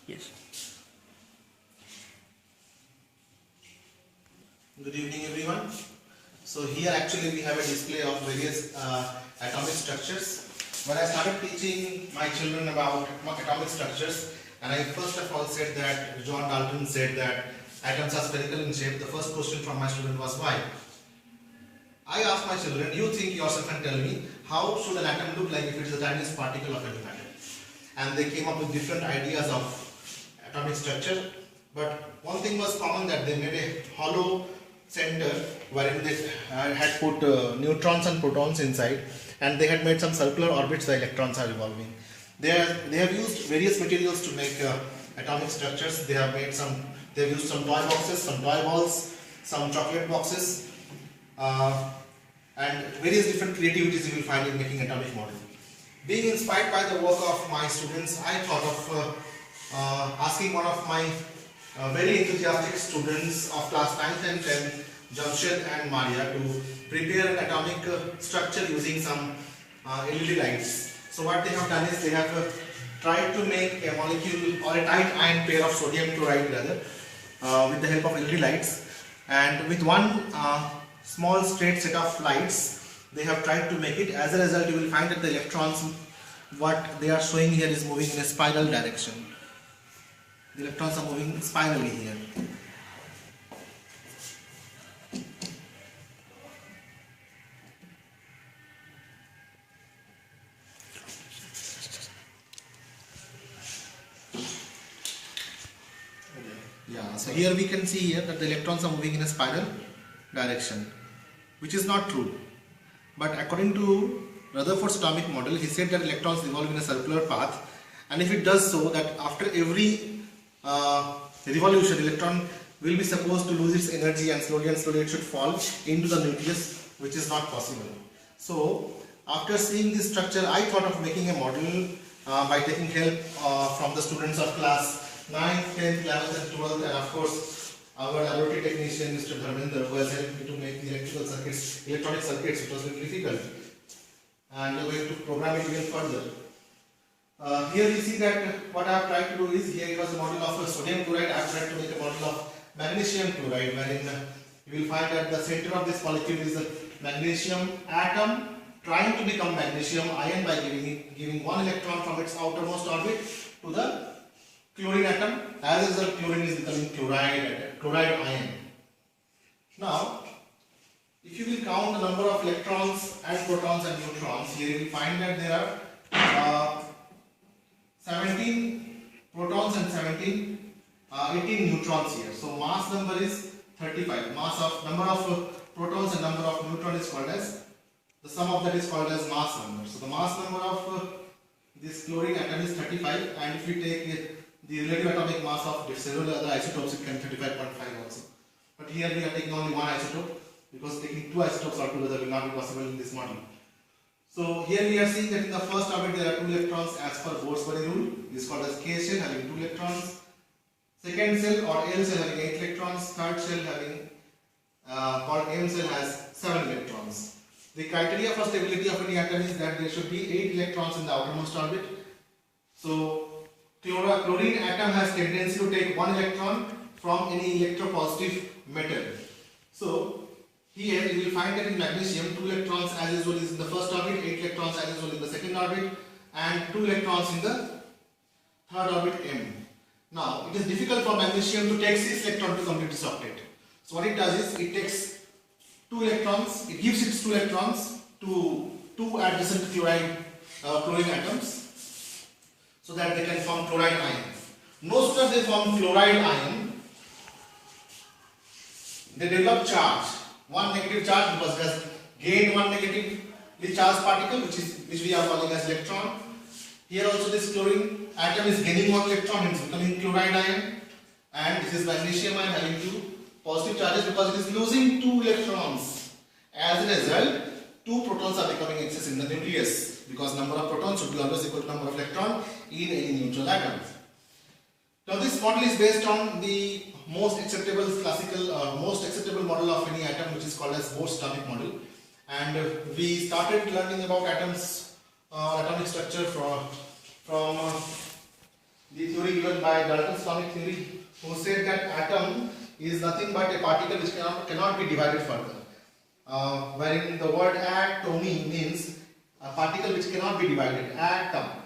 Yes. Good evening, everyone. So here actually we have a display of various atomic structures. When I started teaching my children about atomic structures, and I first of all said that John Dalton said that atoms are spherical in shape, the first question from my student was why? I asked my children, you think yourself and tell me, how should an atom look like if it is the tiniest particle of any matter? And they came up with different ideas of atomic structure, but one thing was common, that they made a hollow center wherein they had put neutrons and protons inside, and they had made some circular orbits where electrons are revolving. They have used various materials to make atomic structures. They have used some toy boxes, some toy balls, some chocolate boxes, and various different creativities you will find in making atomic model. Being inspired by the work of my students, I thought of asking one of my very enthusiastic students of class 9th and 10th, Jamshed and Maria, to prepare an atomic structure using some LED lights. So what they have done is they have tried to make a molecule or a tight ion pair of sodium chloride rather with the help of LED lights, and with one small straight set of lights they have tried to make it. As a result, you will find that the electrons, what they are showing here, is moving in a spiral direction. The electrons are moving spirally here. Yeah, so here we can see here that the electrons are moving in a spiral direction, which is not true. But according to Rutherford's atomic model, he said that electrons revolve in a circular path, and if it does so, that after every revolution, electron will be supposed to lose its energy, and slowly it should fall into the nucleus, which is not possible. So after seeing this structure, I thought of making a model by taking help from the students of class 9th, 10th, 11th and 12th, and of course our laboratory technician Mr. Dharmendra, who has helped me to make the electronic circuits. It was very difficult, and we are going to program it even further. Here we see that what I have tried to do is, here it was a model of sodium chloride. I have tried to make a model of magnesium chloride, wherein you will find that the center of this molecule is a magnesium atom trying to become magnesium ion by giving one electron from its outermost orbit to the chlorine atom. As a result, chlorine is becoming chloride ion. Now, if you will count the number of electrons and protons and neutrons, here you will find that there are 17 protons and 18 neutrons here. So mass number is 35. Number of protons and number of neutrons is called as, the sum of that is called as mass number. So the mass number of this chlorine atom is 35, and if we take the relative atomic mass of several other isotopes, it can 35.5 also. But here we are taking only one isotope, because taking two isotopes altogether will not be possible in this model. So here we are seeing that in the first orbit there are 2 electrons as per Borsbury rule. It is called as K shell, having 2 electrons. Second cell or L cell having 8 electrons. Third shell having called M cell has 7 electrons. The criteria for stability of any atom is that there should be 8 electrons in the outermost orbit. So chlorine atom has tendency to take 1 electron from any electropositive metal. So here you will find that in magnesium 2 electrons as usual is in the first orbit, 8 electrons as usual in the second orbit, and 2 electrons in the third orbit M. Now it is difficult for magnesium to take 6 electrons to complete its octet. So what it does is, it takes 2 electrons, it gives its 2 electrons to 2 adjacent chlorine atoms, so that they can form chloride ion. No sooner they form chloride ion, they develop charge. One negative charge, because it has gained one negatively charged particle, which we are calling as electron. Here also this chlorine atom is gaining one electron, it is becoming chloride ion, and this is magnesium ion having 2 positive charges, because it is losing 2 electrons. As a result, 2 protons are becoming excess in the nucleus, because number of protons should be always equal to number of electrons in any neutral atom. Now this model is based on the most acceptable model of any atom, which is called as Bohr's atomic model, and we started learning about atoms, atomic structure from the theory given by Dalton's atomic theory, who said that atom is nothing but a particle which cannot be divided further. Wherein the word atomy means a particle which cannot be divided, atom.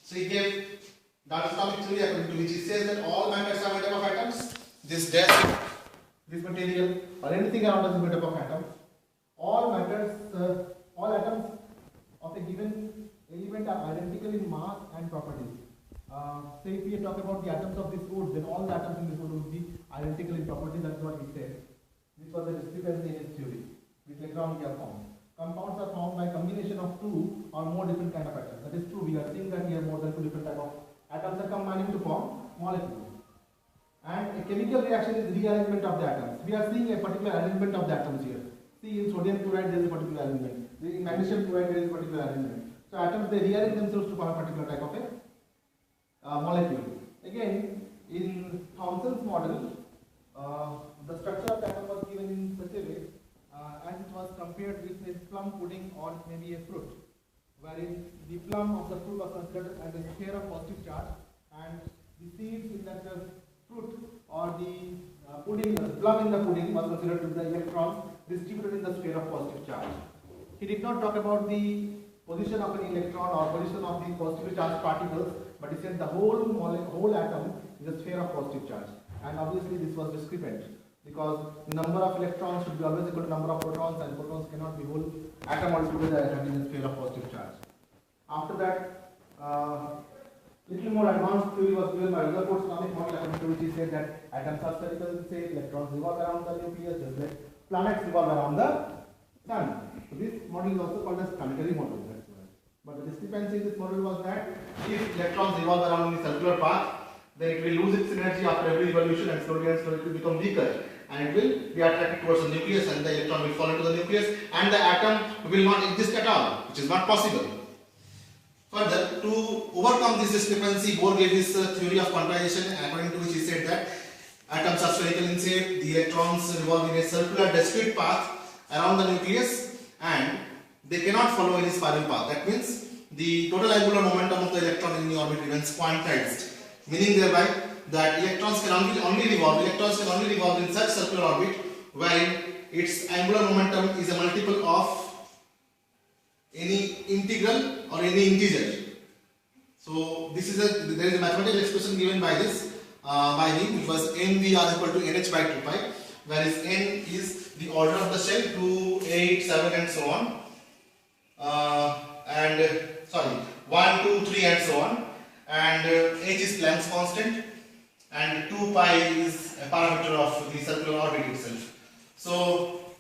So he gave Dalton's atomic theory, according to which he says that all matters are made up of atoms. This desk, this material, or anything around us is made up of atoms. All matters, all atoms of a given element are identical in mass and properties. Say if we talk about the atoms of this wood, then all the atoms in this wood would be identical in properties. That's what he said. This was the discrepancy in his theory, which later on we have found. Compounds are formed by combination of two or more different kind of atoms. That is true. We are seeing that we have more than two different type of atoms are combining to form molecules. And a chemical reaction is rearrangement of the atoms. We are seeing a particular arrangement of the atoms here. See, in sodium chloride there is a particular arrangement. In magnesium chloride there is a particular arrangement. So atoms, they rearrange themselves to form a particular type of a molecule. Again, in Thomson's model, the structure of the atom was given in such a way as it was compared with a plum pudding or maybe a fruit, wherein the plum of the fruit was considered as a sphere of positive charge, and the seeds in that fruit or the pudding, plum in the pudding was considered to be the electrons distributed in the sphere of positive charge. He did not talk about the position of an electron or position of the positively charged particles, but he said the whole atom is a sphere of positive charge. And obviously this was discrepant, because the number of electrons should be always equal to number of protons, and protons cannot be whole atom altogether having a sphere of positive charge. After that, little more advanced theory was given by Rutherford's atomic model, according to which he said that atoms are spherical in shape, electrons revolve around the nucleus, just like planets revolve around the sun. So this model is also called as planetary model. But the discrepancy in this model was that if electrons revolve around in a circular path, then it will lose its energy after every revolution, and slowly it will become weaker, and it will be attracted towards the nucleus, and the electron will fall into the nucleus, and the atom will not exist at all, which is not possible. Further, to overcome this discrepancy, Bohr gave his theory of quantization, according to which he said that atoms are spherical in shape, the electrons revolve in a circular discrete path around the nucleus, and they cannot follow any spiral path. That means the total angular momentum of the electron in the orbit remains quantized, meaning thereby that electrons can only revolve in such circular orbit wherein its angular momentum is a multiple of any integral or any integer. So there is a mathematical expression given by by him, which was mvr equal to nh by 2 pi, whereas n is the order of the shell, 2, 8, 7 and so on. 1, 2, 3 and so on, and h is Planck's constant, and 2 pi is a parameter of the circular orbit itself. So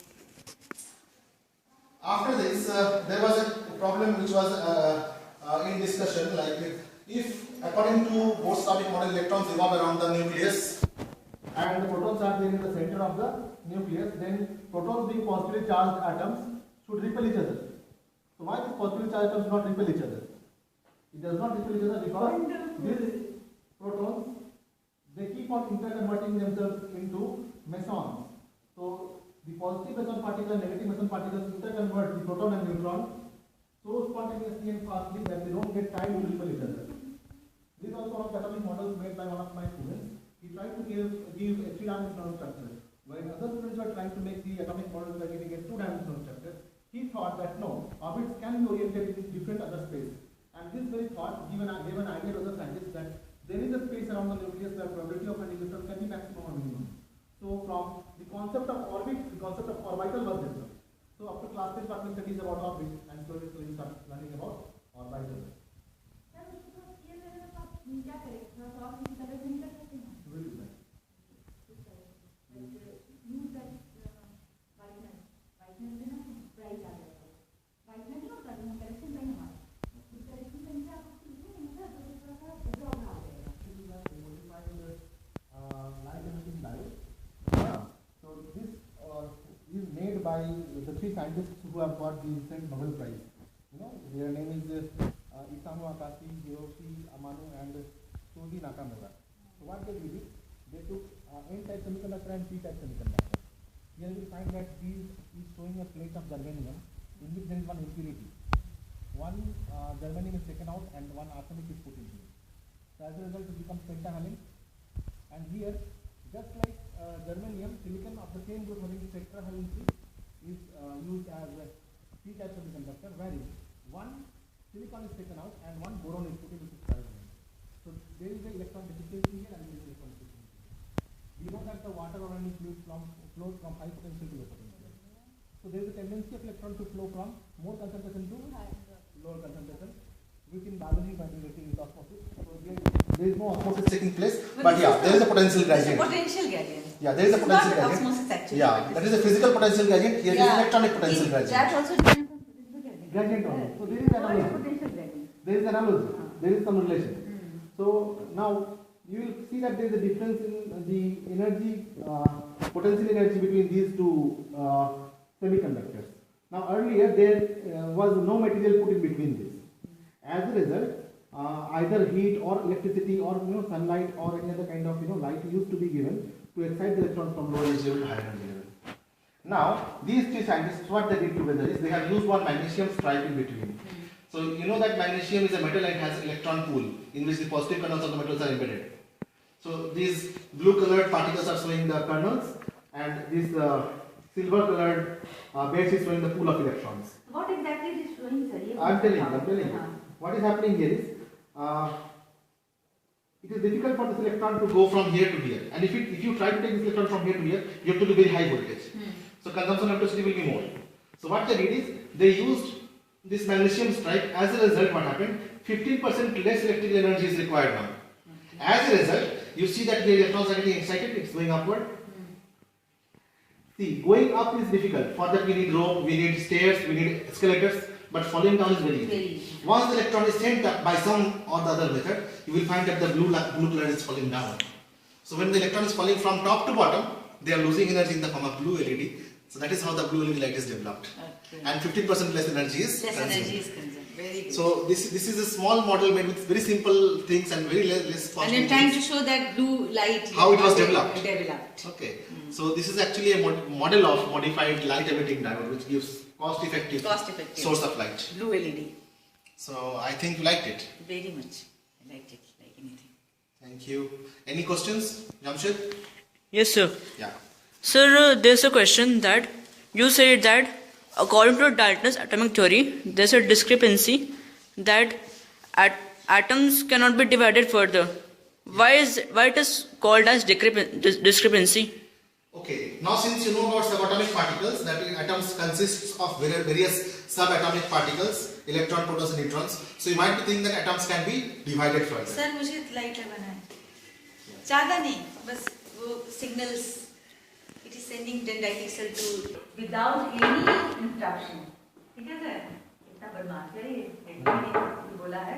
after this, there was a problem which was in discussion, like if according to Bohr's atomic model electrons revolve around the nucleus and the protons are there in the center of the nucleus, then protons being positively charged atoms should repel each other. So why these positively charged atoms do not repel each other? It does not repel each other because these protons, they keep on interconverting themselves into mesons. So the positive meson particle and negative meson particles interconvert the proton and neutron so spontaneously and fastly that they don't get time to repel each other. This is also one of the atomic models made by one of my students. He tried to give a three-dimensional structure, while other students were trying to make the atomic models by giving a two-dimensional structure. He thought that no, orbits can be oriented in different other space. And this very thought gave an idea to other scientists that there is a space around the nucleus where probability of finding electrons can be maximum or minimum. So from the concept of orbit, the concept of orbital was developed. So after class 10 department studies about orbit, and slowly we start learning about orbital. By the three scientists who have got the recent Nobel Prize. You know, their name is Isamu Akasi, Hiroshi Amano and Shoji Nakamura. So what they did is, they took N-type semiconductor and P-type semiconductor. Here we find that these is showing a plate of germanium in which there is one impurity. One germanium is taken out and one arsenic is put into it. So as a result, it becomes pentavalent. And here, just like germanium, silicon of the same group having tetravalency is used as p type semiconductor, wherein one silicon is taken out and one boron is put in, which is trivalent. So there is an electron deficiency here and there is electron deficiency here. We know that the water or any fluid flows from high potential to low potential. So there is a tendency of electron to flow from more concentration to lower concentration, which in balancing by directing into osmosis. So there is no osmosis taking place, but yeah, there is a potential gradient. Potential gradient. Yeah, there is a potential not gradient. osmosis actually. Yeah, that is a physical potential gradient. Here is electronic potential gradient. That also depends on physical gradient. Gradient only. So there is analogy. Potential gradient. There is analogy. There is some relation. So now you will see that there is a difference in the energy, potential energy between these two semiconductors. Now earlier there was no material put in between this. As a result, either heat or electricity or sunlight or any other kind of light used to be given to excite the electrons from lower energy level to higher energy level. Now these three scientists, what they did together is they have used one magnesium stripe in between. So you know that magnesium is a metal and has an electron pool in which the positive kernels of the metals are embedded. So these blue colored particles are showing the kernels and this silver colored base is showing the pool of electrons. What exactly is it showing, sir? I am telling you. What is happening here is it is difficult for this electron to go from here to here, and if you try to take this electron from here to here, you have to do very high voltage. So consumption of electricity will be more. So what they did is they used this magnesium stripe. As a result, what happened? 15% less electrical energy is required now. As a result, you see that the electrons are getting excited. It's going upward. See, going up is difficult. For that we need rope, we need stairs, we need escalators. But falling down is very easy. Once the electron is sent up by some or the other method, you will find that the blue color is falling down. So when the electron is falling from top to bottom, they are losing energy in the form of blue LED. So that is how the blue LED light is developed. Okay. And 15% less energy is consumed. Very good. So this is a small model made with very simple things and very less cost. And you're trying to show that blue light. How it was developed. Okay. So this is actually a model of modified light emitting diode, which gives cost-effective source of light. Blue LED. So I think you liked it. Very much. I liked it like anything. Thank you. Any questions, Jamshed? Yes, sir. Yeah. Sir, there's a question that you said that according to Dalton's atomic theory, there's a discrepancy that atoms cannot be divided further. Why it is called as discrepancy? Okay, now since you know about subatomic particles, that atoms consist of various subatomic particles, electron, protons and neutrons. So you might be thinking that atoms can be divided further. Sir, मुझे light लगाना है. ज़्यादा नहीं, बस वो signals. It is sending 10 dipixel to without any interruption. ठीक है sir? इतना बदमाश है ये बोला है.